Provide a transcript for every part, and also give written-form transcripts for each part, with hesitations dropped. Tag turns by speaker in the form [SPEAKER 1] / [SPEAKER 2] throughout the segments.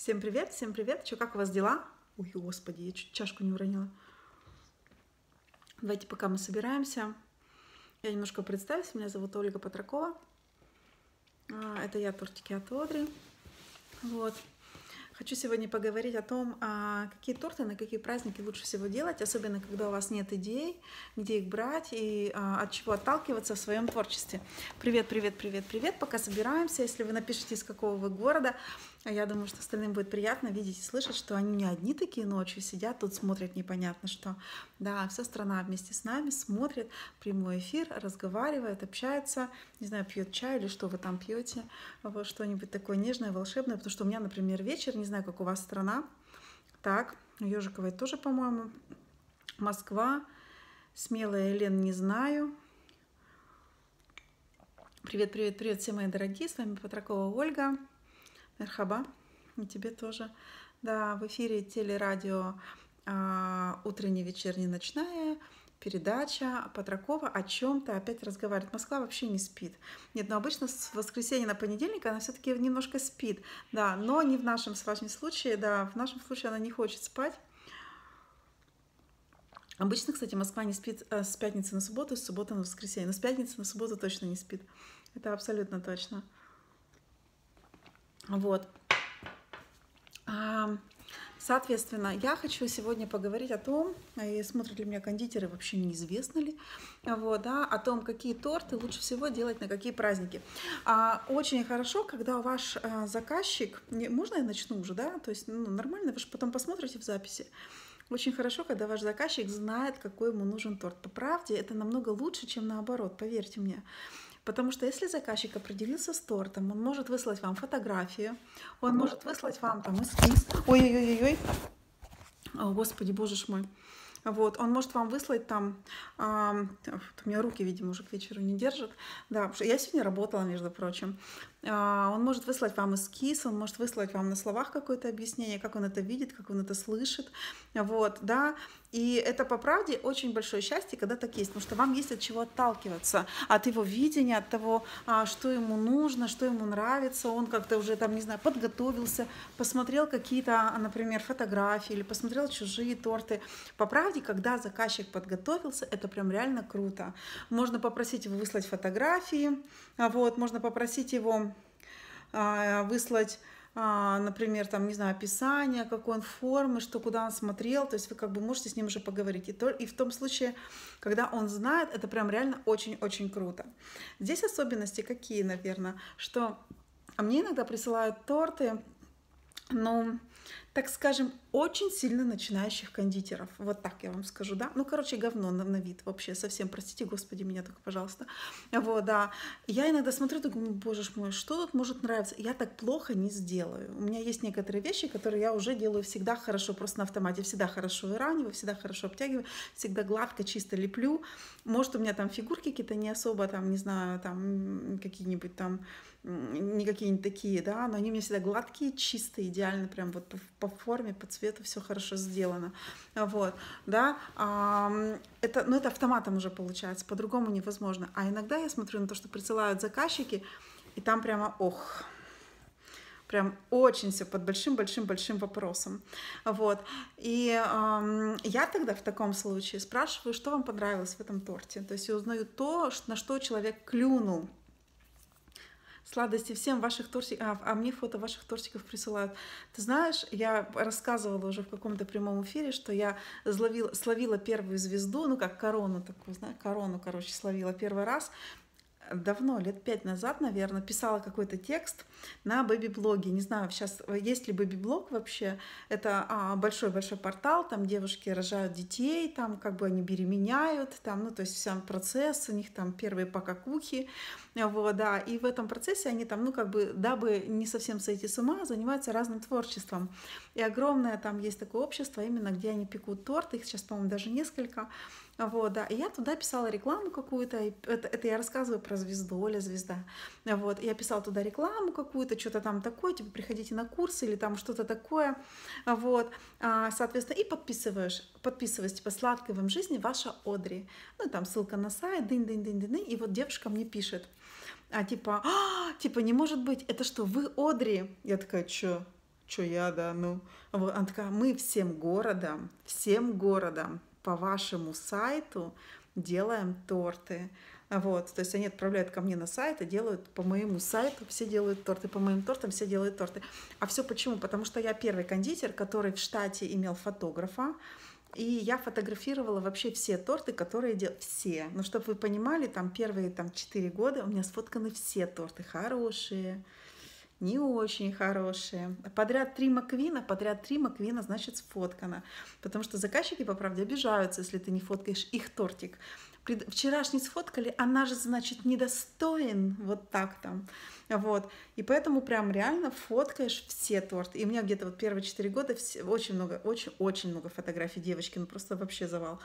[SPEAKER 1] Всем привет, всем привет. Че, как у вас дела? Ой, господи, я чуть чашку не уронила. Давайте, пока мы собираемся, я немножко представлюсь. Меня зовут Ольга Патракова. Это я, тортики от Одри. Вот. Хочу сегодня поговорить о том, какие торты на какие праздники лучше всего делать, особенно когда у вас нет идей, где их брать и от чего отталкиваться в своем творчестве. Привет, привет, привет, привет. Пока собираемся, если вы напишите, из какого вы города, я думаю, что остальным будет приятно видеть и слышать, что они не одни такие ночью сидят, тут смотрят непонятно что. Да, вся страна вместе с нами смотрит прямой эфир, разговаривает, общается, не знаю, пьет чай или что вы там пьете, вот, что-нибудь такое нежное, волшебное, потому что у меня, например, вечер, не знаю, как у вас страна. Так, у Ежиковой тоже, по-моему. Москва. Смелая Елена, не знаю. Привет, привет, привет, все мои дорогие. С вами Патракова Ольга. Мерхаба. И тебе тоже. Да, в эфире телерадио утренняя, вечерняя, ночная. Передача Патракова о чем-то опять разговаривает. Москва вообще не спит. Нет, но обычно с воскресенья на понедельник она все-таки немножко спит. Да, но не в нашем с вами случае. Да, в нашем случае она не хочет спать. Обычно, кстати, Москва не спит с пятницы на субботу, с субботы на воскресенье. Но с пятницы на субботу точно не спит. Это абсолютно точно. Вот. Соответственно, я хочу сегодня поговорить о том, и смотрят ли меня кондитеры, вообще неизвестно ли, вот, да, о том, какие торты лучше всего делать на какие праздники. Очень хорошо, когда ваш заказчик, можно я начну уже, да, то есть нормально, вы же потом посмотрите в записи. Очень хорошо, когда ваш заказчик знает, какой ему нужен торт. По правде, это намного лучше, чем наоборот, поверьте мне. Потому что если заказчик определился с тортом, он может выслать вам фотографию, он может выслать вам там эскиз. Ой-ой-ой-ой. О, Господи, боже ж мой. Вот, он может вам выслать там, у меня руки, видимо, уже к вечеру не держат, да, потому что я сегодня работала, между прочим, он может выслать вам эскиз, он может выслать вам на словах какое-то объяснение, как он это видит, как он это слышит, вот, да, и это по правде очень большое счастье, когда так есть, потому что вам есть от чего отталкиваться, от его видения, от того, что ему нужно, что ему нравится, он как-то уже там, не знаю, подготовился, посмотрел какие-то, например, фотографии или посмотрел чужие торты. По правде, когда заказчик подготовился, это прям реально круто. Можно попросить его выслать фотографии, вот, можно попросить его выслать, например, там, не знаю, описание, какой он формы, что куда он смотрел, то есть вы как бы можете с ним уже поговорить. И в том случае, когда он знает, это прям реально очень-очень круто. Здесь особенности какие, наверное, что мне иногда присылают торты, ну, так скажем, очень сильно начинающих кондитеров. Вот так я вам скажу, да. Ну, короче, говно на вид вообще совсем. Простите, господи, меня только, пожалуйста. Вот, да. Я иногда смотрю, думаю, боже мой, что тут может нравиться? Я так плохо не сделаю. У меня есть некоторые вещи, которые я уже делаю всегда хорошо, просто на автомате. Всегда хорошо выравниваю, всегда хорошо обтягиваю, всегда гладко, чисто леплю. Может, у меня там фигурки какие-то не особо, там, не знаю, там какие-нибудь там, не какие-нибудь такие, да, но они у меня всегда гладкие, чистые, идеально, прям вот по форме, по цвету все хорошо сделано, вот, да, это, ну, это автоматом уже получается, по-другому невозможно, а иногда я смотрю на то, что присылают заказчики, и там прямо, ох, прям очень все под большим-большим-большим вопросом, вот, и я тогда в таком случае спрашиваю, что вам понравилось в этом торте, то есть я узнаю то, на что человек клюнул. Сладости всем ваших тортиков, мне фото ваших тортиков присылают. Ты знаешь, я рассказывала уже в каком-то прямом эфире, что я словила первую звезду, ну как корону такую, знаешь, корону, короче, словила первый раз. Давно, лет 5 назад, наверное, писала какой-то текст на бэби-блоге. Не знаю, сейчас есть ли бэби-блог вообще. Это большой-большой портал, там девушки рожают детей, там как бы они беременяют, там, ну, то есть сам процесс, у них там первые покакухи, вот, да, и в этом процессе они там, ну, как бы, дабы не совсем сойти с ума, занимаются разным творчеством. И огромное там есть такое общество, именно где они пекут торты, их сейчас, по-моему, даже несколько. Вот, да, и я туда писала рекламу какую-то, это я рассказываю про звезду, Оля звезда, вот, я писала туда рекламу какую-то, что-то там такое, типа, приходите на курсы или там что-то такое, вот, соответственно, и подписываюсь, типа, сладкой вам жизни, ваша Одри, ну, там ссылка на сайт, дынь-дынь-дынь-дынь, и вот девушка мне пишет, типа, не может быть, это что, вы Одри? Я такая, чё? Что я, да, ну. Вот, она такая, мы всем городом по вашему сайту делаем торты. Вот, то есть они отправляют ко мне на сайт и делают по моему сайту, все делают торты, по моим тортам все делают торты. А все почему? Потому что я первый кондитер, который в штате имел фотографа, и я фотографировала вообще все торты, которые делал. Все. Ну, чтобы вы понимали, там первые 4 года у меня сфотканы все торты. Хорошие, не очень хорошие. Подряд три Маквина, значит, сфоткано. Потому что заказчики, по правде, обижаются, если ты не фоткаешь их тортик. Вчерашний сфоткали, она же, значит, недостоин, вот так там. Вот. И поэтому прям реально фоткаешь все торты. И у меня где-то вот первые 4 года очень много, очень много фотографий девочки, ну просто вообще завал.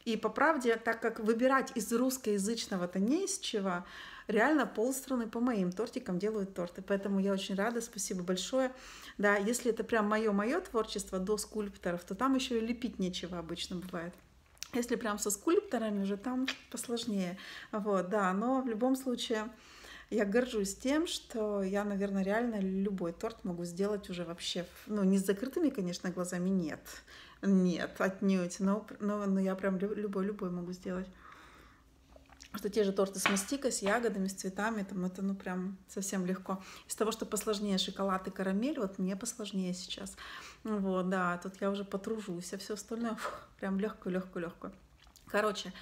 [SPEAKER 1] И по правде, так как выбирать из русскоязычного-то не из чего, реально полстраны по моим тортикам делают торты. Поэтому я очень рада, спасибо большое. Да, если это прям мое творчество до скульпторов, то там еще и лепить нечего обычно бывает. Если прям со скульпторами уже там посложнее. Вот, да, но в любом случае я горжусь тем, что я, наверное, реально любой торт могу сделать уже вообще, ну, не с закрытыми, конечно, глазами, нет. Нет, отнюдь, но я прям любой могу сделать. Что те же торты с мастикой, с ягодами, с цветами, там это ну прям совсем легко. Из того, что посложнее шоколад и карамель, вот мне посложнее сейчас. Вот, да, тут я уже потружусь, а все остальное прям легкую. Короче,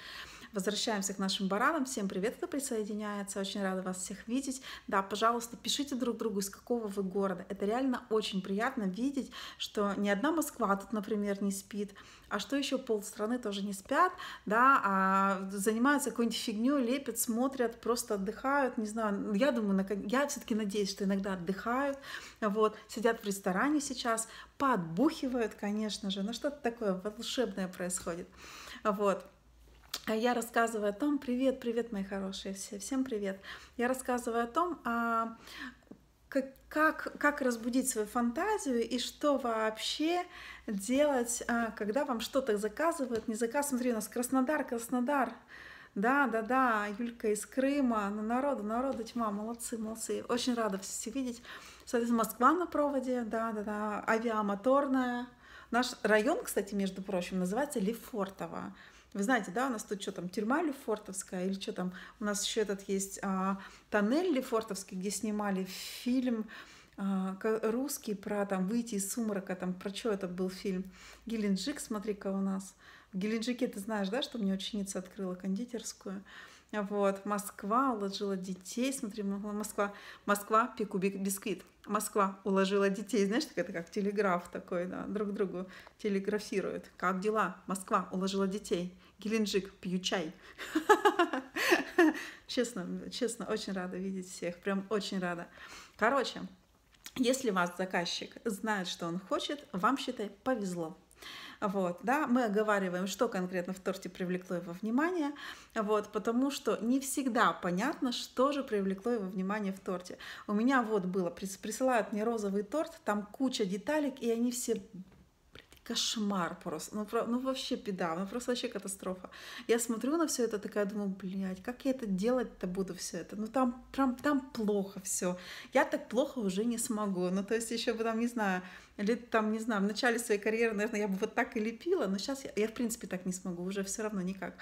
[SPEAKER 1] возвращаемся к нашим баранам. Всем привет, кто присоединяется. Очень рада вас всех видеть. Да, пожалуйста, пишите друг другу, из какого вы города. Это реально очень приятно видеть, что ни одна Москва тут, например, не спит, а что еще полстраны тоже не спят, да, а занимаются какой-нибудь фигней, лепят, смотрят, просто отдыхают, не знаю. Я думаю, я все-таки надеюсь, что иногда отдыхают, вот, сидят в ресторане сейчас, подбухивают, конечно же, но что-то такое волшебное происходит, вот. Я рассказываю о том, привет, мои хорошие, всем привет. Я рассказываю о том, как разбудить свою фантазию и что вообще делать, когда вам что-то заказывают. Не заказ, смотри, у нас Краснодар. Да, Юлька из Крыма. Ну, народу тьма, молодцы. Очень рада всех видеть. Соответственно, Москва на проводе, да, авиамоторная. Наш район, кстати, между прочим, называется Лефортово. Вы знаете, да, у нас тут что там, тюрьма Лефортовская, или что там, у нас еще этот есть тоннель Лефортовский, где снимали фильм русский про там выйти из сумрака, там про что это был фильм? Геленджик, смотри-ка у нас. В Геленджике ты знаешь, да, что мне ученица открыла кондитерскую. Вот, Москва уложила детей, смотри, Москва, пеку бисквит. Москва уложила детей, знаешь, это как телеграф такой, да, друг другу телеграфируют. Как дела? Москва уложила детей. Геленджик, пью чай. Честно, очень рада видеть всех, прям очень рада. Короче, если вас заказчик знает, что он хочет, вам, считай, повезло. Вот, да, мы оговариваем, что конкретно в торте привлекло его внимание, вот, потому что не всегда понятно, что же привлекло его внимание в торте. У меня вот было, присылают мне розовый торт, там куча деталек, и они все кошмар просто, ну вообще беда, ну просто вообще катастрофа. Я смотрю на все это, такая думаю, блядь, как я это делать-то буду все это, ну там плохо все, я так плохо уже не смогу, ну то есть еще бы там, не знаю, лет там, не знаю, в начале своей карьеры, наверное, я бы вот так и лепила, но сейчас я в принципе так не смогу, уже все равно никак.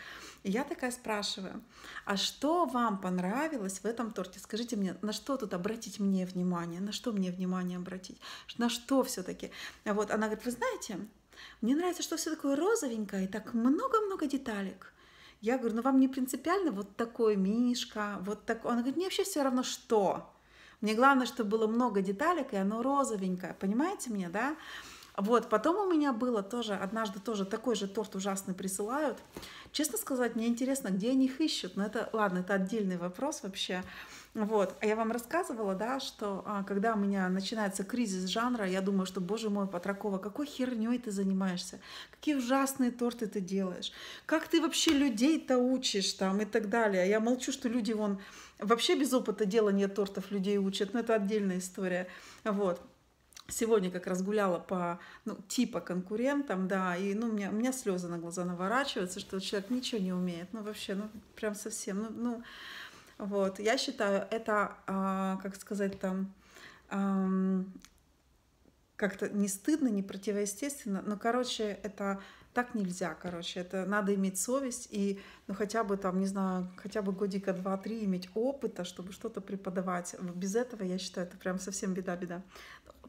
[SPEAKER 1] И я такая спрашиваю, а что вам понравилось в этом торте? Скажите мне, на что тут обратить мне внимание, на что мне внимание обратить, на что все-таки? Вот, она говорит, вы знаете, мне нравится, что все такое розовенькое и так много-много деталек. Я говорю, ну вам не принципиально вот такой мишка, вот такой. Она говорит, мне вообще все равно что. Мне главное, чтобы было много деталек, и оно розовенькое. Понимаете меня, да? Вот, потом у меня было тоже, однажды тоже такой же торт ужасный присылают. Честно сказать, мне интересно, где они их ищут. Но это, ладно, это отдельный вопрос вообще. Вот, а я вам рассказывала, да, что когда у меня начинается кризис жанра, я думаю, что, боже мой, Патракова, какой херней ты занимаешься? Какие ужасные торты ты делаешь? Как ты вообще людей-то учишь там и так далее? Я молчу, что люди вон вообще без опыта делания тортов людей учат, но это отдельная история. Вот. Сегодня как раз гуляла по, ну, типа конкурентам, да, и, ну, у меня слезы на глаза наворачиваются, что человек ничего не умеет, ну, вообще, ну, прям совсем, ну, вот, я считаю, это, как сказать там, как-то не стыдно, не противоестественно. Но, короче, это так нельзя, короче. Это надо иметь совесть и, ну, хотя бы там, не знаю, хотя бы годика 2-3 иметь опыта, чтобы что-то преподавать. Без этого, я считаю, это прям совсем беда-беда.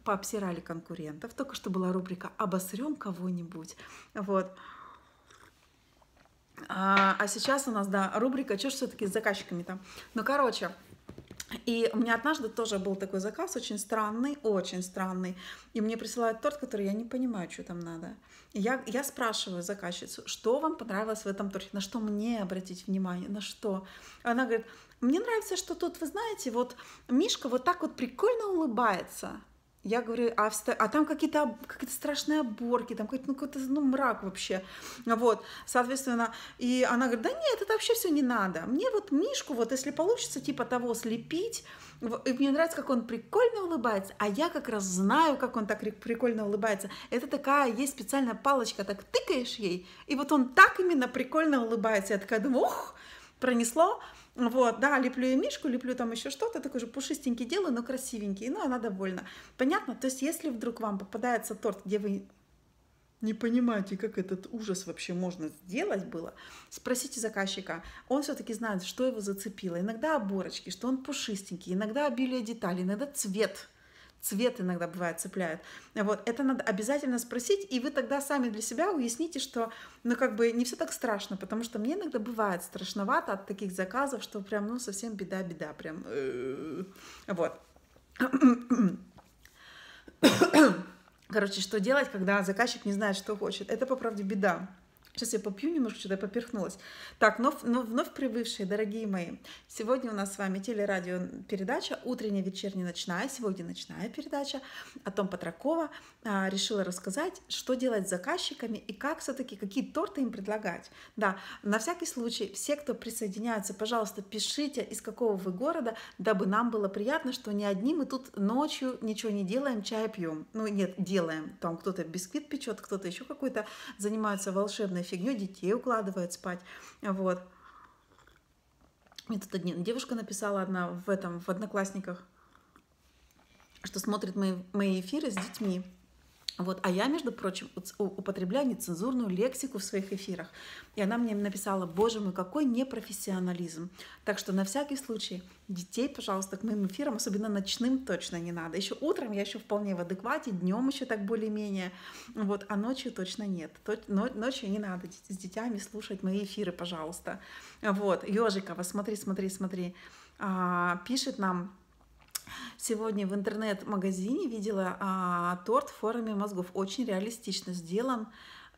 [SPEAKER 1] Пообсирали конкурентов. Только что была рубрика «Обосрем кого-нибудь». Вот. А сейчас у нас, да, рубрика «Что ж все-таки с заказчиками там?». Ну, короче, и у меня однажды тоже был такой заказ очень странный, очень странный. И мне присылают торт, который я не понимаю, что там надо. И я спрашиваю заказчицу, что вам понравилось в этом торте, на что мне обратить внимание, на что. Она говорит, мне нравится, что тут, вы знаете, вот Мишка вот так вот прикольно улыбается. Я говорю, а там какие-то страшные оборки, там какой-то мрак вообще. Вот, соответственно, и она говорит, да нет, это вообще все не надо. Мне вот Мишку, вот если получится типа того слепить, и мне нравится, как он прикольно улыбается, а я как раз знаю, как он так прикольно улыбается. Это такая, есть специальная палочка, так тыкаешь ей, и вот он так именно прикольно улыбается. Я такая думаю, ух, пронесло. Вот, да, леплю я Мишку, леплю там еще что-то, такой же пушистенький делаю, но красивенький, ну, она довольна. Понятно? То есть, если вдруг вам попадается торт, где вы не понимаете, как этот ужас вообще можно сделать было, спросите заказчика. Он все-таки знает, что его зацепило. Иногда оборочки, что он пушистенький, иногда обилие деталей, иногда цвет. Цвет иногда бывает цепляет. Вот, это надо обязательно спросить, и вы тогда сами для себя уясните, что, ну, как бы не все так страшно, потому что мне иногда бывает страшновато от таких заказов, что прям, ну, совсем беда-беда, прям, вот. Короче, что делать, когда заказчик не знает, что хочет? Это, по правде, беда. Сейчас я попью немножко, что-то я поперхнулась. Так, но вновь прибывшие, дорогие мои, сегодня у нас с вами телерадиопередача «Утренняя, вечерняя, ночная». Сегодня ночная передача. О том Патракова решила рассказать, что делать с заказчиками и как все-таки, какие торты им предлагать. Да, на всякий случай, все, кто присоединяются, пожалуйста, пишите, из какого вы города, дабы нам было приятно, что не одни мы тут ночью ничего не делаем, чай пьем. Ну, нет, делаем. Там кто-то бисквит печет, кто-то еще какой-то занимается волшебной фигней, детей укладывает спать. Вот. Мне тут девушка написала одна в Одноклассниках, что смотрит мои эфиры с детьми. Вот. А я, между прочим, употребляю нецензурную лексику в своих эфирах. И она мне написала, боже мой, какой непрофессионализм. Так что на всякий случай детей, пожалуйста, к моим эфирам, особенно ночным, точно не надо. Еще утром я еще вполне в адеквате, днем еще так более-менее. Вот. А ночью точно нет. Ночью не надо с детьми слушать мои эфиры, пожалуйста. Вот. Ежикова, смотри. Пишет нам, сегодня в интернет-магазине видела торт в форме мозгов. Очень реалистично сделан,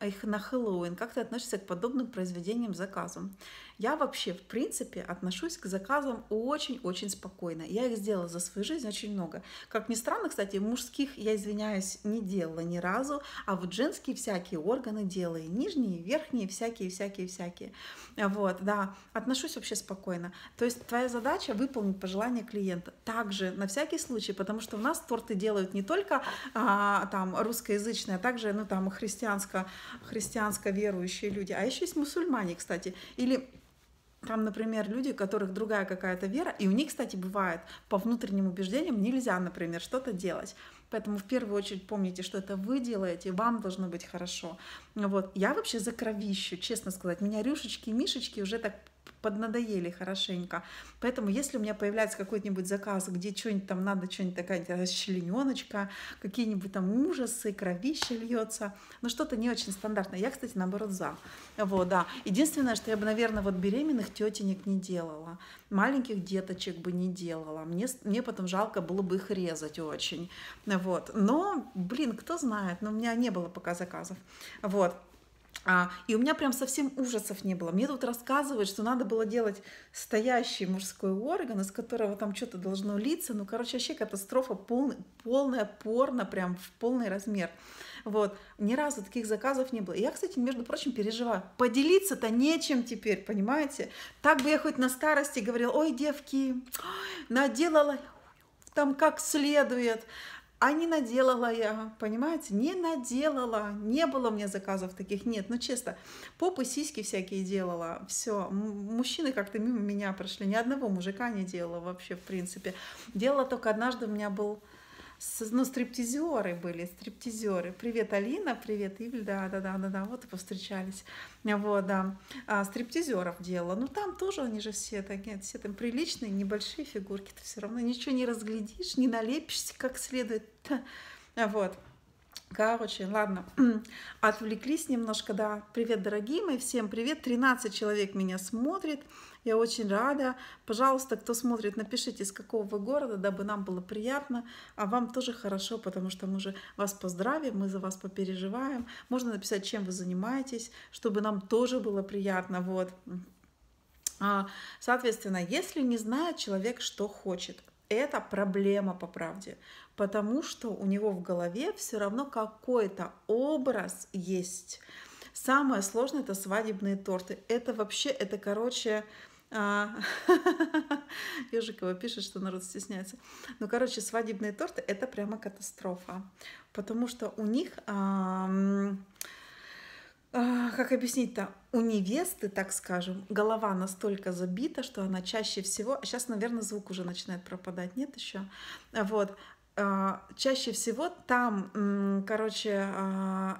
[SPEAKER 1] их на Хэллоуин. Как ты относишься к подобным произведениям, заказам? Я вообще, в принципе, отношусь к заказам очень-очень спокойно. Я их сделала за свою жизнь очень много. Как ни странно, кстати, мужских, я извиняюсь, не делала ни разу, а вот женские всякие органы делала. И нижние, и верхние, всякие. Вот, да, отношусь вообще спокойно. То есть твоя задача выполнить пожелания клиента. Также, на всякий случай, потому что у нас торты делают не только там русскоязычные, а также, ну, там, христианско верующие люди, а еще есть мусульмане, кстати, или там, например, люди, у которых другая какая-то вера, и у них, кстати, бывает, по внутренним убеждениям нельзя, например, что-то делать. Поэтому в первую очередь помните, что это вы делаете, вам должно быть хорошо. Вот. Я вообще за кровищу, честно сказать. Меня рюшечки и мишечки уже так поднадоели хорошенько. Поэтому, если у меня появляется какой-нибудь заказ, где что-нибудь там надо, что-нибудь такая расчлененочка, какие-нибудь там ужасы, кровище льется, но что-то не очень стандартное. Я, кстати, наоборот, за. Вот, да. Единственное, что я бы, наверное, вот беременных тетенек не делала, маленьких деточек бы не делала. Мне потом жалко было бы их резать очень. Вот. Но, блин, кто знает, но у меня не было пока заказов. Вот. И у меня прям совсем ужасов не было. Мне тут рассказывают, что надо было делать стоящий мужской орган, из которого там что-то должно литься. Ну, короче, вообще катастрофа, полная порно, прям в полный размер. Вот. Ни разу таких заказов не было. И я, кстати, между прочим, переживаю. Поделиться-то нечем теперь, понимаете? Так бы я хоть на старости говорила, ой, девки, наделала там как следует. А не наделала я, понимаете, не наделала, не было у меня заказов таких, нет, ну честно, попы, сиськи всякие делала, все, мужчины как-то мимо меня прошли, ни одного мужика не делала вообще, в принципе, делала только однажды, у меня был ну, стриптизеры были, стриптизеры. Привет, Алина, привет, Ивль, да, вот и повстречались. Вот, да. Стриптизеров делала. Ну, там тоже они же все такие, все там приличные, небольшие фигурки. Ты все равно ничего не разглядишь, не налепишься как следует. Вот. Короче, ладно, отвлеклись немножко, да. Привет, дорогие мои, всем привет. 13 человек меня смотрит, я очень рада. Пожалуйста, кто смотрит, напишите, из какого вы города, дабы нам было приятно, а вам тоже хорошо, потому что мы же вас поздравим, мы за вас попереживаем. Можно написать, чем вы занимаетесь, чтобы нам тоже было приятно, вот. Соответственно, если не знает человек, что хочет, это проблема по правде, потому что у него в голове все равно какой-то образ есть. Самое сложное — это свадебные торты. Это вообще, это, короче, Ежикова пишет, что народ стесняется. Ну, короче, свадебные торты — это прямо катастрофа, потому что у них... как объяснить-то? У невесты, так скажем, голова настолько забита, что она чаще всего... Сейчас, наверное, звук уже начинает пропадать, нет еще? Вот. Чаще всего там, короче,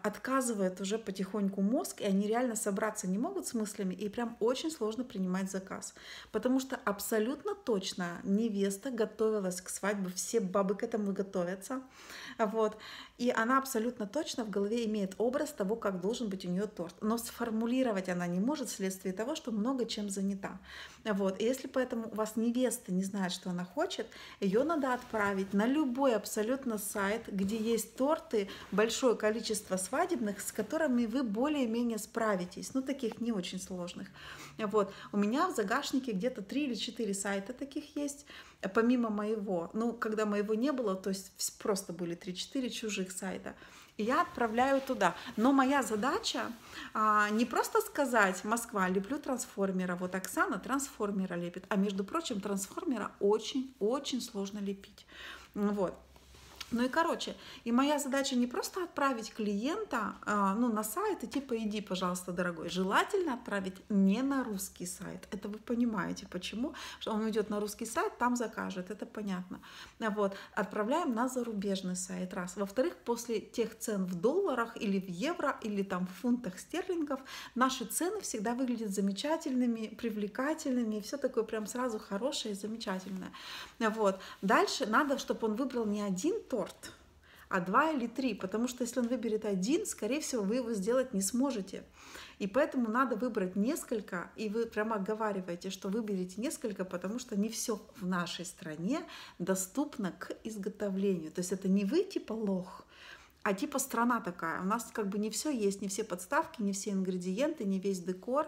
[SPEAKER 1] отказывает уже потихоньку мозг, и они реально собраться не могут с мыслями, и прям очень сложно принимать заказ. Потому что абсолютно точно невеста готовилась к свадьбе, все бабы к этому готовятся, вот, и она абсолютно точно в голове имеет образ того, как должен быть у нее торт, но сформулировать она не может вследствие того, что много чем занята. Вот, и если поэтому у вас невеста не знает, что она хочет, ее надо отправить на любой абсолютно сайт, где есть торты, большое количество свадебных, с которыми вы более-менее справитесь, ну, таких не очень сложных. Вот, у меня в загашнике где-то 3 или 4 сайта таких есть, помимо моего. Ну, когда моего не было, то есть просто были 3-4 чужих сайта. И я отправляю туда. Но моя задача не просто сказать: Москва, леплю трансформера. Вот Оксана трансформера лепит. А между прочим, трансформера очень-очень сложно лепить. Вот. Ну и короче, и моя задача не просто отправить клиента ну, на сайт и типа: иди, пожалуйста, дорогой. Желательно отправить не на русский сайт. Это вы понимаете, почему? Что он идет на русский сайт, там закажет, это понятно. Вот. Отправляем на зарубежный сайт, раз. Во-вторых, после тех цен в долларах или в евро, или там в фунтах стерлингов, наши цены всегда выглядят замечательными, привлекательными, и все такое прям сразу хорошее и замечательное. Вот. Дальше надо, чтобы он выбрал не один торт, а 2 или 3, потому что если он выберет один, скорее всего, вы его сделать не сможете. И поэтому надо выбрать несколько, и вы прямо оговариваете, что выберите несколько, потому что не все в нашей стране доступно к изготовлению. То есть это не вы типа лох, а типа страна такая. У нас как бы не все есть, не все подставки, не все ингредиенты, не весь декор.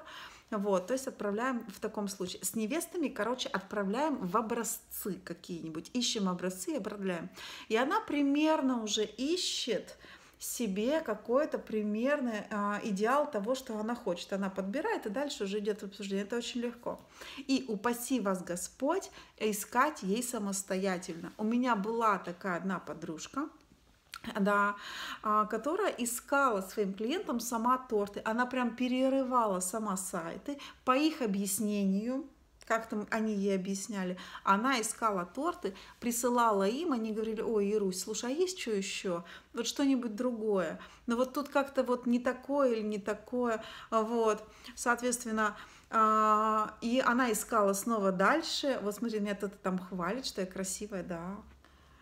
[SPEAKER 1] Вот, то есть отправляем в таком случае. С невестами, короче, отправляем в образцы какие-нибудь. Ищем образцы и отправляем. И она примерно уже ищет себе какой-то примерный идеал того, что она хочет. Она подбирает, и дальше уже идет обсуждение. Это очень легко. И упаси вас Господь искать ей самостоятельно. У меня была такая одна подружка, да, которая искала своим клиентам сама торты. Она прям перерывала сама сайты по их объяснению, как там они ей объясняли. Она искала торты, присылала им, они говорили: ой, Ирусь, слушай, а есть что еще? Вот что-нибудь другое. Но вот тут как-то вот не такое или не такое. Вот, соответственно, и она искала снова дальше. Вот смотри, меня кто-то там хвалит, что я красивая, да.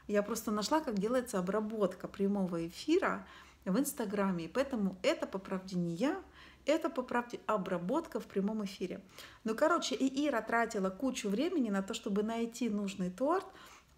[SPEAKER 1] Я просто нашла, как делается обработка прямого эфира в Инстаграме. И поэтому это, по правде, не я, это, по правде, обработка в прямом эфире. Ну, короче, и Ира тратила кучу времени на то, чтобы найти нужный торт.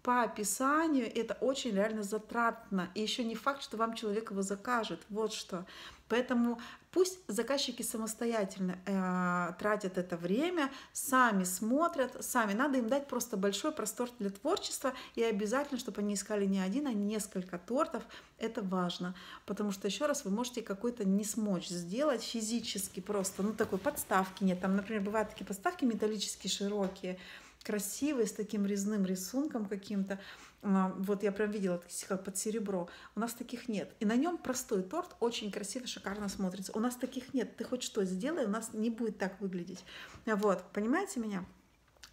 [SPEAKER 1] По описанию это очень реально затратно. И еще не факт, что вам человек его закажет. Вот что. Поэтому пусть заказчики самостоятельно тратят это время, сами смотрят, сами. Надо им дать просто большой простор для творчества. И обязательно, чтобы они искали не один, а несколько тортов. Это важно. Потому что, еще раз, вы можете какой-то не смочь сделать физически просто. Ну, такой подставки нет. Там, например, бывают такие подставки металлические, широкие, красивые, с таким резным рисунком каким-то. Вот я прям видела, как под серебро. У нас таких нет. И на нем простой торт очень красиво, шикарно смотрится. У нас таких нет. Ты хоть что сделай, у нас не будет так выглядеть. Вот, понимаете меня?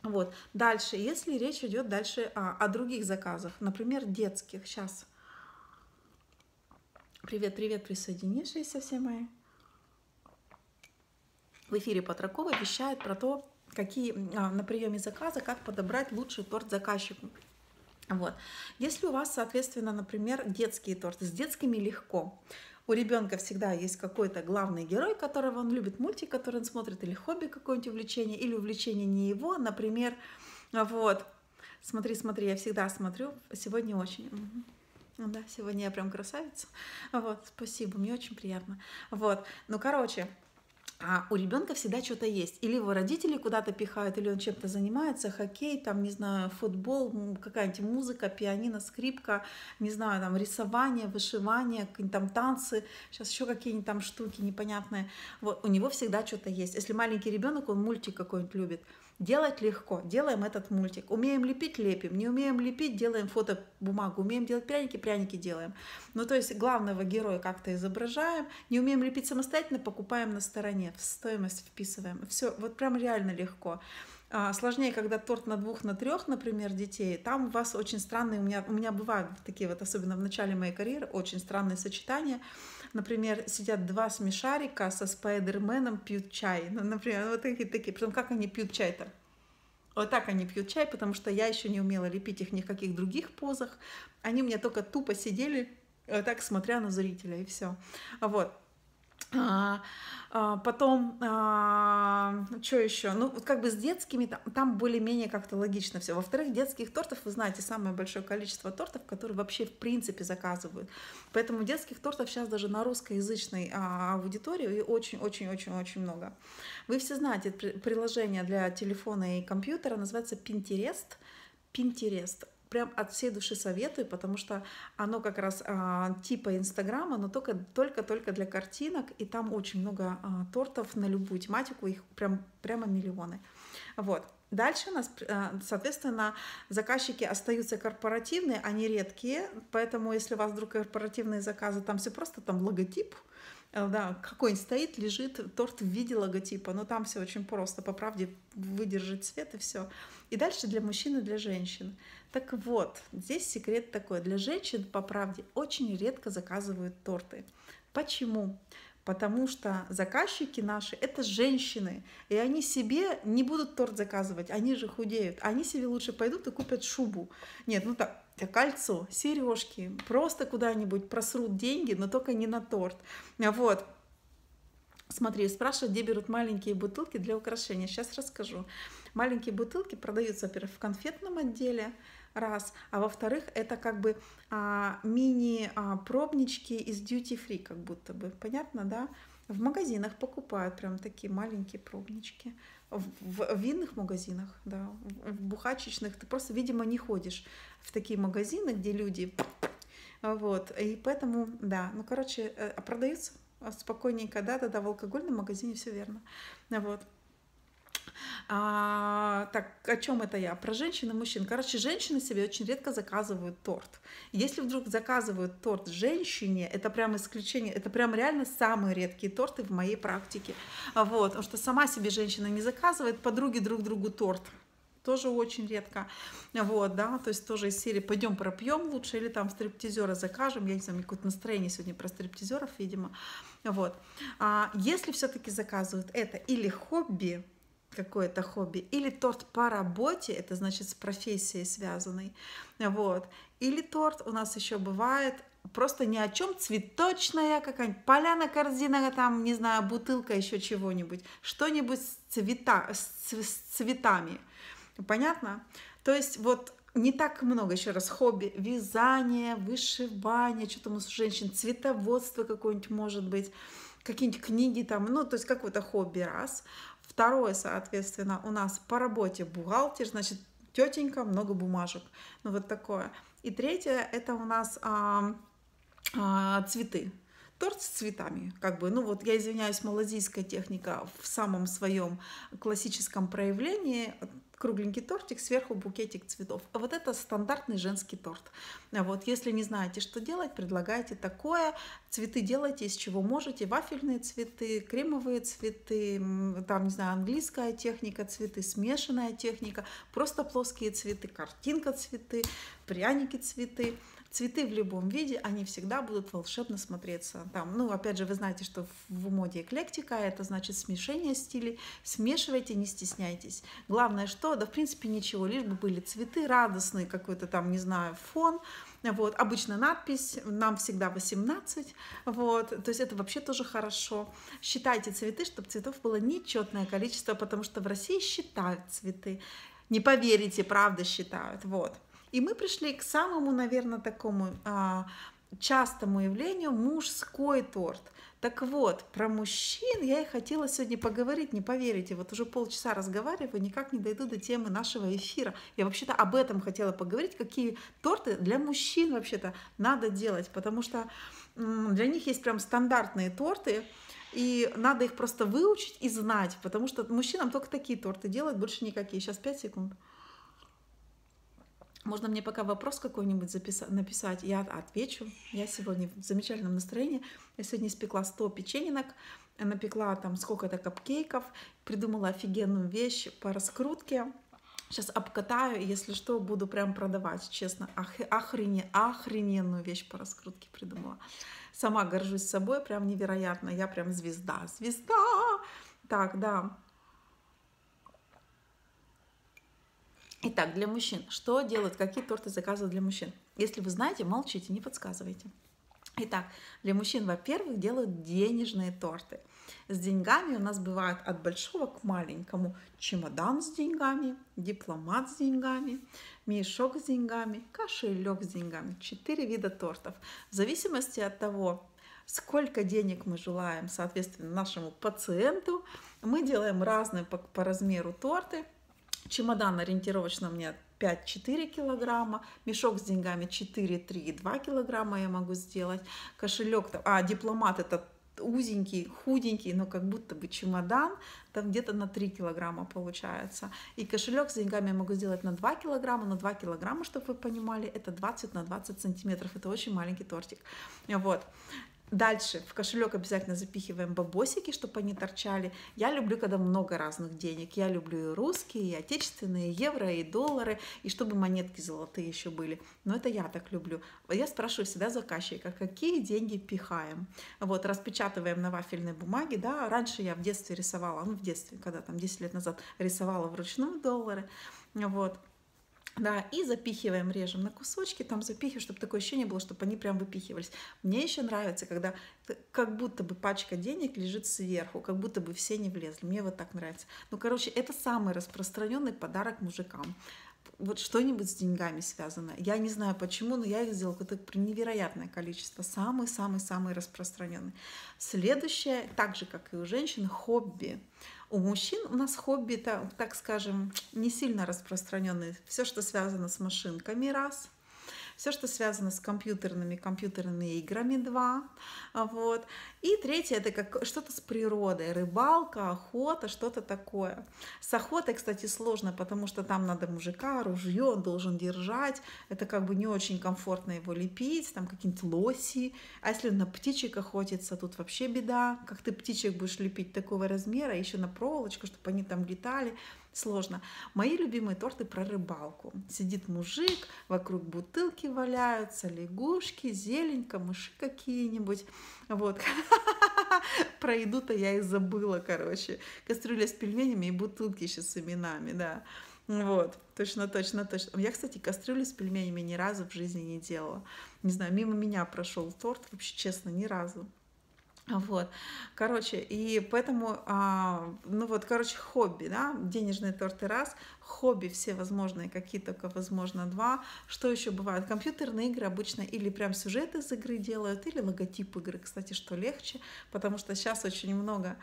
[SPEAKER 1] Вот. Дальше, если речь идет дальше о других заказах, например, детских. Сейчас. Привет, привет, присоединившиеся все мои. В эфире Патракова вещает про то, какие на приеме заказа, как подобрать лучший торт заказчику. Вот. Если у вас, соответственно, например, детские торты, с детскими легко. У ребенка всегда есть какой-то главный герой, которого он любит, мультик, который он смотрит, или хобби какое-нибудь увлечение, или увлечение не его, например, вот. Смотри, смотри, я всегда смотрю, сегодня очень... Да, сегодня я прям красавица. Вот, спасибо, мне очень приятно. Вот, ну, короче, у ребенка всегда что-то есть. Или его родители куда-то пихают, или он чем-то занимается, хоккей, там, не знаю, футбол, какая-нибудь музыка, пианино, скрипка, не знаю, там, рисование, вышивание, какие-нибудь там танцы, сейчас еще какие-нибудь там штуки непонятные. Вот, у него всегда что-то есть. Если маленький ребенок, он мультик какой-нибудь любит. Делать легко, делаем этот мультик. Умеем лепить, лепим. Не умеем лепить, делаем фотобумагу. Умеем делать пряники, пряники делаем. Ну, то есть главного героя как-то изображаем. Не умеем лепить самостоятельно, покупаем на стороне. В стоимость вписываем. Все, вот прям реально легко. Сложнее, когда торт на 2, на 3, например, детей. Там у вас очень странные, у меня бывают такие вот, особенно в начале моей карьеры, очень странные сочетания. Например, сидят 2 смешарика со Спайдерменом, пьют чай. Ну, например, вот такие. Притом, как они пьют чай-то? Вот так они пьют чай, потому что я еще не умела лепить их ни в каких других позах. Они у меня только тупо сидели, так смотря на зрителя, и все. Вот. Потом, что еще? Ну, вот как бы с детскими там более-менее как-то логично все. Во-вторых, детских тортов, вы знаете, самое большое количество тортов, которые вообще в принципе заказывают. Поэтому детских тортов сейчас даже на русскоязычной аудитории очень-очень-очень-очень много. Вы все знаете, приложение для телефона и компьютера называется Pinterest. Pinterest. Прям от всей души советую, потому что оно как раз типа Инстаграма, но только для картинок, и там очень много тортов на любую тематику, их прямо миллионы. Вот. Дальше у нас, соответственно, заказчики остаются корпоративные, они редкие, поэтому если у вас вдруг корпоративные заказы, там все просто, там логотип, да, какой-нибудь стоит, лежит торт в виде логотипа, но там все очень просто, по правде выдержит цвет и все. И дальше для мужчин и для женщин. Так вот, здесь секрет такой. Для женщин, по правде, очень редко заказывают торты. Почему? Потому что заказчики наши – это женщины, и они себе не будут торт заказывать, они же худеют. Они себе лучше пойдут и купят шубу. Нет, ну так, кольцо, сережки, просто куда-нибудь просрут деньги, но только не на торт. Вот. Смотри, спрашивают, где берут маленькие бутылки для украшения. Сейчас расскажу. Маленькие бутылки продаются, во-первых, в конфетном отделе, раз, а во-вторых, это как бы мини-пробнички из duty-free, как будто бы, понятно, да? В магазинах покупают прям такие маленькие пробнички, в винных магазинах, да, в бухачечных, ты просто, видимо, не ходишь в такие магазины, где люди, вот, и поэтому, да, ну, короче, продаются спокойненько, да, в алкогольном магазине все верно, вот. Так, о чем это я? Про женщин и мужчин. Короче, женщины себе очень редко заказывают торт. Если вдруг заказывают торт женщине, это прям исключение, это прям реально самые редкие торты в моей практике. Вот, потому что сама себе женщина не заказывает, подруги друг другу торт. Тоже очень редко. Вот, да, то есть тоже из серии «пойдем пропьем лучше» или там стриптизера закажем. Я не знаю, какое-то настроение сегодня про стриптизеров, видимо. Вот. Если все-таки заказывают это или хобби, какое-то хобби, или торт по работе, это значит с профессией связанный, вот, или торт у нас еще бывает просто ни о чем, цветочная какая-нибудь поляна, корзина, там, не знаю, бутылка еще чего-нибудь, что-нибудь с цветами, понятно? То есть вот не так много, еще раз, хобби, вязание, вышивание, что-то у нас у женщин, цветоводство какое-нибудь может быть, какие-нибудь книги там, ну, то есть какое-то хобби, раз. Второе, соответственно, у нас по работе бухгалтер, значит, тетенька, много бумажек. Ну, вот такое. И третье, это у нас цветы. Торт с цветами, как бы, ну вот я извиняюсь, малазийская техника в самом своем классическом проявлении, кругленький тортик, сверху букетик цветов. А вот это стандартный женский торт. Вот, если не знаете, что делать, предлагайте такое. Цветы делайте из чего можете. Вафельные цветы, кремовые цветы, там, не знаю, английская техника, цветы, смешанная техника, просто плоские цветы, картинка цветы, пряники цветы. Цветы в любом виде, они всегда будут волшебно смотреться. Там, ну, опять же, вы знаете, что в моде эклектика, это значит смешение стилей. Смешивайте, не стесняйтесь. Главное, что, да, в принципе, ничего, лишь бы были цветы радостные, какой-то там, не знаю, фон. Вот, обычно надпись, нам всегда 18, вот, то есть это вообще тоже хорошо. Считайте цветы, чтобы цветов было нечетное количество, потому что в России считают цветы. Не поверите, правда считают, вот. И мы пришли к самому, наверное, такому частому явлению — мужской торт. Так вот, про мужчин я и хотела сегодня поговорить, не поверите, вот уже полчаса разговариваю, никак не дойду до темы нашего эфира. Я вообще-то об этом хотела поговорить, какие торты для мужчин вообще-то надо делать, потому что для них есть прям стандартные торты, и надо их просто выучить и знать, потому что мужчинам только такие торты делают, больше никакие. Сейчас 5 секунд. Можно мне пока вопрос какой-нибудь написать, я отвечу. Я сегодня в замечательном настроении. Я сегодня испекла 100 печенек, напекла там сколько-то капкейков, придумала офигенную вещь по раскрутке. Сейчас обкатаю, если что, буду прям продавать, честно. Охрененную вещь по раскрутке придумала. Сама горжусь собой, прям невероятно. Я прям звезда. Звезда! Так, да. Итак, для мужчин. Что делать? Какие торты заказывают для мужчин? Если вы знаете, молчите, не подсказывайте. Итак, для мужчин, во-первых, делают денежные торты. С деньгами у нас бывает от большого к маленькому: чемодан с деньгами, дипломат с деньгами, мешок с деньгами, кошелек с деньгами. 4 вида тортов. В зависимости от того, сколько денег мы желаем, соответственно, нашему пациенту, мы делаем разные по размеру торты. Чемодан ориентировочно у меня 5-4 килограмма, мешок с деньгами 4-3,2 килограмма я могу сделать, кошелек, дипломат — это узенький, худенький, но как будто бы чемодан, там где-то на 3 килограмма получается. И кошелек с деньгами я могу сделать на 2 килограмма, но 2 килограмма, чтобы вы понимали, это 20 на 20 сантиметров, это очень маленький тортик. Вот. Дальше в кошелек обязательно запихиваем бабосики, чтобы они торчали. Я люблю, когда много разных денег. Я люблю и русские, и отечественные, и евро, и доллары, и чтобы монетки золотые еще были. Но это я так люблю. Я спрашиваю всегда заказчика, какие деньги пихаем. Вот, распечатываем на вафельной бумаге. Да? Раньше я в детстве рисовала, в детстве, когда там 10 лет назад, рисовала вручную доллары. Вот. Да, и запихиваем, режем на кусочки, там запихиваем, чтобы такое ощущение было, чтобы они прям выпихивались. Мне еще нравится, когда как будто бы пачка денег лежит сверху, как будто бы все не влезли. Мне вот так нравится. Ну, короче, это самый распространенный подарок мужикам. Вот что-нибудь с деньгами связано. Я не знаю почему, но я их сделала какое-то невероятное количество. Самый-самый-самый распространенный. Следующее, так же, как и у женщин, хобби. У мужчин у нас хобби, так скажем, не сильно распространенные. Все, что связано с машинками, раз. Все, что связано с компьютерными играми, 2. Вот. И третье — это как что-то с природой. Рыбалка, охота, что-то такое. С охотой, кстати, сложно, потому что там надо мужика, ружье он должен держать. Это как бы не очень комфортно его лепить, там какие-нибудь лоси. А если на птичек охотится, тут вообще беда. Как ты птичек будешь лепить такого размера, еще на проволочку, чтобы они там летали. Сложно. Мои любимые торты про рыбалку. Сидит мужик, вокруг бутылки валяются, лягушки, зелень, камыши какие-нибудь. Вот. Про еду-то я и забыла, короче. Кастрюля с пельменями и бутылки еще с именами, да. Вот, точно. Я, кстати, кастрюлю с пельменями ни разу в жизни не делала. Не знаю, мимо меня прошел торт, вообще, честно, ни разу. Вот, короче, и поэтому, хобби, да, денежные торты раз, хобби все возможные, какие только возможно 2. Что еще бывает? Компьютерные игры обычно или прям сюжет из игры делают, или логотип игры, кстати, что легче, потому что сейчас очень много,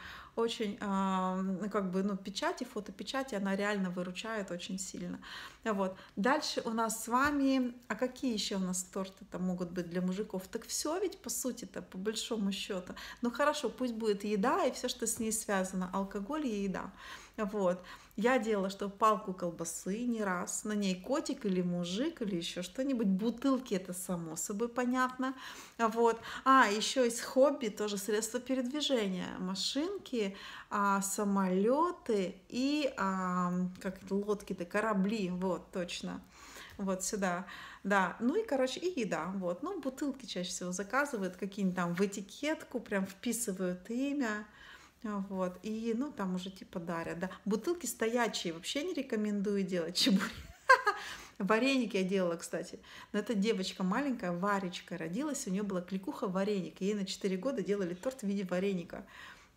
[SPEAKER 1] печати, фотопечати, она реально выручает очень сильно. Вот. Дальше у нас с вами, какие еще у нас торты-то могут быть для мужиков? Так все ведь, по сути-то, по большому счету. Ну хорошо, пусть будет еда и все, что с ней связано, алкоголь и еда. Вот. Я делала, что палку колбасы не раз, на ней котик или мужик или еще что-нибудь, бутылки, это само собой понятно. Вот. Еще из хобби тоже средства передвижения, машинки, самолеты и как это, лодки-то, корабли, вот, точно. Вот сюда, да, ну и, короче, и еда, вот, ну, бутылки чаще всего заказывают, какие-нибудь там в этикетку, прям вписывают имя, вот, и, ну, там уже типа дарят, да, бутылки стоячие вообще не рекомендую делать, чебуреки. Вареники я делала, кстати, но эта девочка маленькая, Варечка, родилась, у нее была кликуха вареник, ей на 4 года делали торт в виде вареника,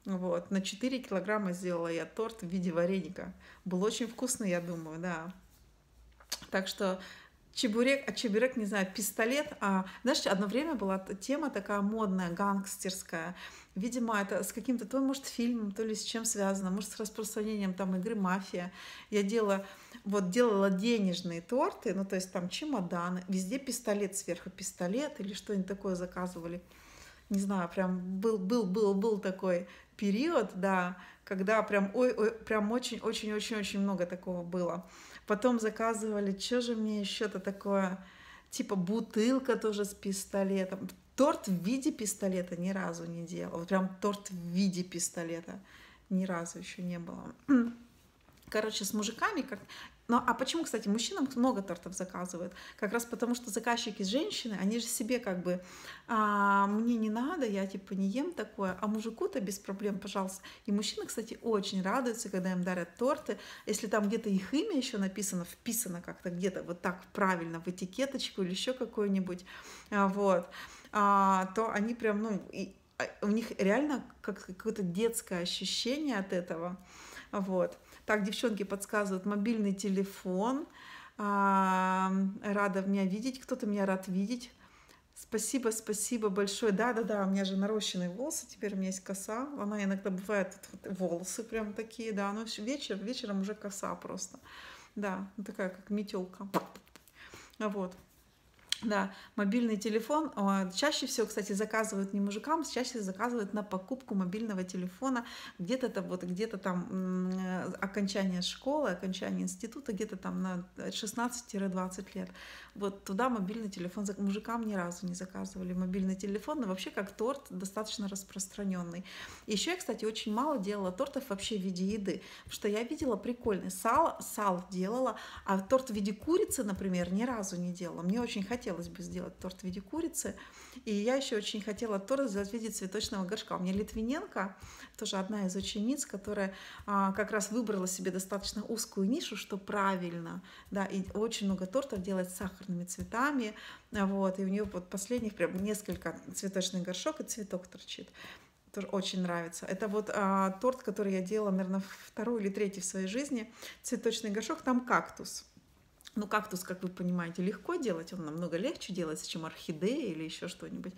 [SPEAKER 1] вот, на 4 килограмма сделала я торт в виде вареника, был очень вкусный, я думаю, да. Так что чебурек, не знаю, пистолет. Знаешь, одно время была тема такая модная, гангстерская. Видимо, это с каким-то, то, может, фильмом, то ли с чем связано, может, с распространением там игры «Мафия». Я делала денежные торты, ну, то есть там чемоданы, везде пистолет сверху, пистолет или что-нибудь такое заказывали. Не знаю, прям был такой период, да, когда прям, прям очень-очень-очень-очень много такого было. Потом заказывали, что же мне еще-то такое, типа бутылка тоже с пистолетом. Торт в виде пистолета ни разу не делала. Вот прям торт в виде пистолета ни разу еще не было. Короче, с мужиками как... Ну, а почему, кстати, мужчинам много тортов заказывают? Как раз потому, что заказчики женщины, они же себе как бы, мне не надо, я типа не ем такое, а мужику-то без проблем, пожалуйста. И мужчины, кстати, очень радуются, когда им дарят торты. Если там где-то их имя еще написано, вписано как-то где-то вот так правильно в этикеточку или еще какую-нибудь, вот, то они прям, ну, у них реально какое-то детское ощущение от этого, вот. Так, девчонки подсказывают, мобильный телефон. Рада меня видеть, кто-то меня рад видеть. Спасибо большое. Да, у меня же нарощенные волосы, теперь у меня есть коса. Она иногда бывает, волосы прям такие, да, но вечером уже коса просто. Да, такая как метелка. Вот. Да, мобильный телефон. Чаще всего, кстати, заказывают не мужикам, чаще заказывают на покупку мобильного телефона. Где-то там окончание школы, окончание института, где-то там на 16-20 лет. Вот туда мобильный телефон. Мужикам ни разу не заказывали мобильный телефон, но вообще как торт достаточно распространенный. Еще я, кстати, очень мало делала тортов вообще в виде еды, потому что я видела прикольный сало делала, а торт в виде курицы, например, ни разу не делала. Мне очень хотелось бы сделать торт в виде курицы. И я еще очень хотела торт сделать в виде цветочного горшка. У меня Литвиненко, тоже одна из учениц, которая как раз выбрала себе достаточно узкую нишу, что правильно. Да, и очень много тортов делает с сахарными цветами. Вот, и у нее вот последних прям несколько цветочный горшок и цветок торчит. Тоже очень нравится. Это вот торт, который я делала, наверное, второй или третий в своей жизни. Цветочный горшок, там кактус. Ну, кактус, как вы понимаете, легко делать, он намного легче делается, чем орхидея или еще что-нибудь.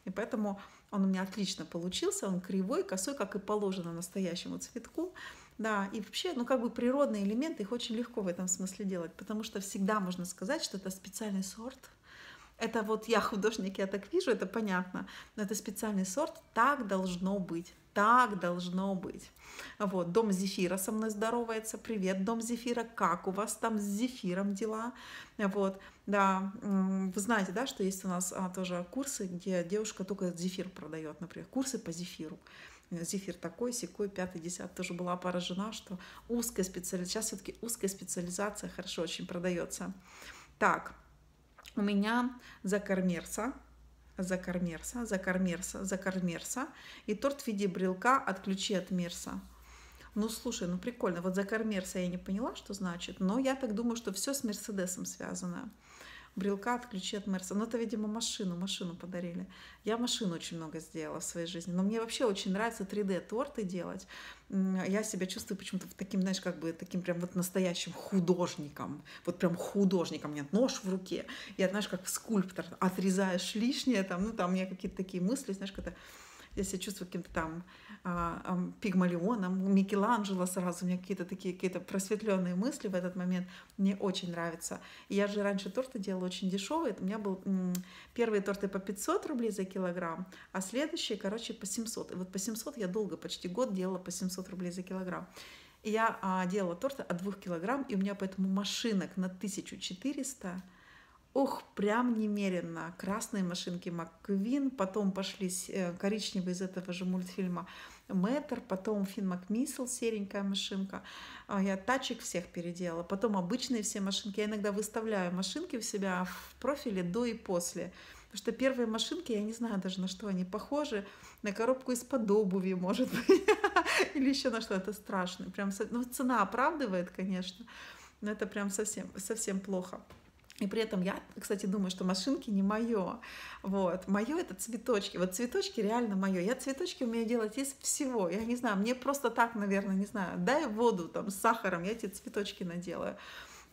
[SPEAKER 1] И поэтому он у меня отлично получился, он кривой, косой, как и положено настоящему цветку. Да, и вообще, ну, как бы природные элементы, их очень легко в этом смысле делать, потому что всегда можно сказать, что это специальный сорт. Это вот я художник, я так вижу, это понятно, но это специальный сорт, так должно быть. Так должно быть. Вот, Дом Зефира со мной здоровается. Привет, Дом Зефира. Как у вас там с зефиром дела? Вот, да, вы знаете, да, что есть у нас тоже курсы, где девушка только зефир продает, например, курсы по зефиру. Зефир такой, сякой, 5-10. Тоже была поражена, что узкая специализация, сейчас все-таки узкая специализация хорошо очень продается. Так, у меня закормерса и торт в виде брелка от ключи от Мерса. Ну, слушай, ну прикольно. Вот закормерса я не поняла, что значит, но я так думаю, что все с Мерседесом связано. Брелка от ключи от Мерса. Ну, это, видимо, машину подарили. Я машину очень много сделала в своей жизни. Но мне вообще очень нравится 3D-торты делать. Я себя чувствую почему-то таким, знаешь, как бы таким прям вот настоящим художником. Вот прям художником. У меня нож в руке. Я, знаешь, как скульптор. Отрезаешь лишнее. Там, ну, там у меня какие-то такие мысли, знаешь, когда я себя чувствую каким-то там Пигмалионом, Микеланджело сразу, у меня какие-то такие какие-то просветленные мысли в этот момент, мне очень нравится. И я же раньше торты делала очень дешевые, у меня был первые торты по 500 рублей за килограмм, а следующие, короче, по 700. И вот по 700 я долго, почти год делала по 700 рублей за килограмм. И я делала торты от 2 килограмм, и у меня поэтому машинок на 1400. Ох, прям немерено. Красные машинки МакКвин, потом пошли коричневые из этого же мультфильма Мэтр, потом Фин Макмиссел, серенькая машинка. Я тачек всех переделала. Потом обычные все машинки. Я иногда выставляю машинки у себя в профиле до и после. Потому что первые машинки, я не знаю даже на что они похожи. На коробку из-под обуви, может быть. Или еще на что-то страшное. Прям, ну, цена оправдывает, конечно. Но это прям совсем, совсем плохо. И при этом я, кстати, думаю, что машинки не мое. Вот. Мое это цветочки. Вот цветочки реально мое. Я цветочки умею делать из всего. Я не знаю, мне просто так, наверное, не знаю, дай воду там с сахаром, я эти цветочки наделаю.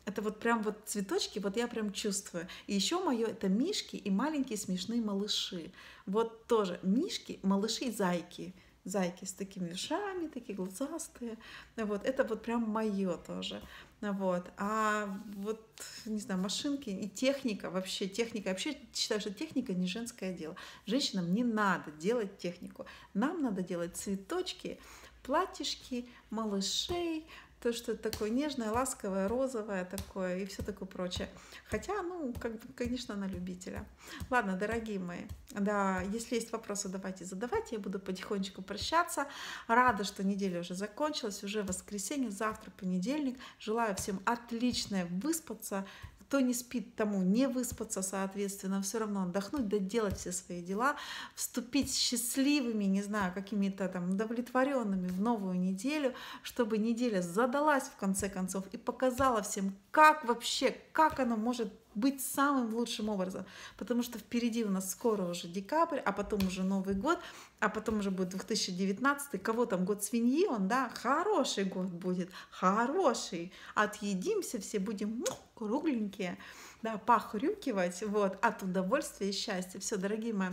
[SPEAKER 1] Это вот прям вот цветочки, вот я прям чувствую. И еще мое это мишки и маленькие смешные малыши. Вот тоже мишки, малыши и зайки. Зайки с такими ушами, такие глазастые. Вот, это вот прям мое тоже. Вот. А вот, не знаю, машинки и техника, вообще техника. Я вообще считаю, что техника не женское дело. Женщинам не надо делать технику. Нам надо делать цветочки, платьишки, малышей, то, что это такое нежное, ласковое, розовое такое и все такое прочее. Хотя, ну, как бы, конечно, на любителя. Ладно, дорогие мои, да, если есть вопросы, давайте задавайте, я буду потихонечку прощаться. Рада, что неделя уже закончилась, уже воскресенье, завтра понедельник. Желаю всем отлично выспаться. Кто не спит, тому не выспаться, соответственно, все равно отдохнуть, доделать все свои дела, вступить счастливыми, не знаю, какими-то там удовлетворенными в новую неделю, чтобы неделя задалась в конце концов и показала всем, как вообще, как оно может быть самым лучшим образом, потому что впереди у нас скоро уже декабрь, а потом уже Новый год, а потом уже будет 2019, кого там год свиньи, он, да, хороший год будет, хороший, отъедимся все, будем кругленькие, да, похрюкивать, вот, от удовольствия и счастья. Все, дорогие мои,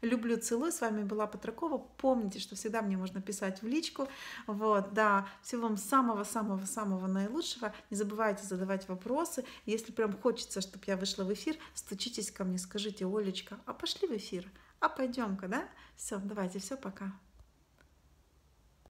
[SPEAKER 1] люблю, целую, с вами была Патракова, помните, что всегда мне можно писать в личку, вот, да, всего вам самого-самого-самого наилучшего, не забывайте задавать вопросы, если прям хочется, чтобы я вышла в эфир, стучитесь ко мне, скажите: Олечка, а пошли в эфир, а пойдем-ка, да, все, давайте, все, пока.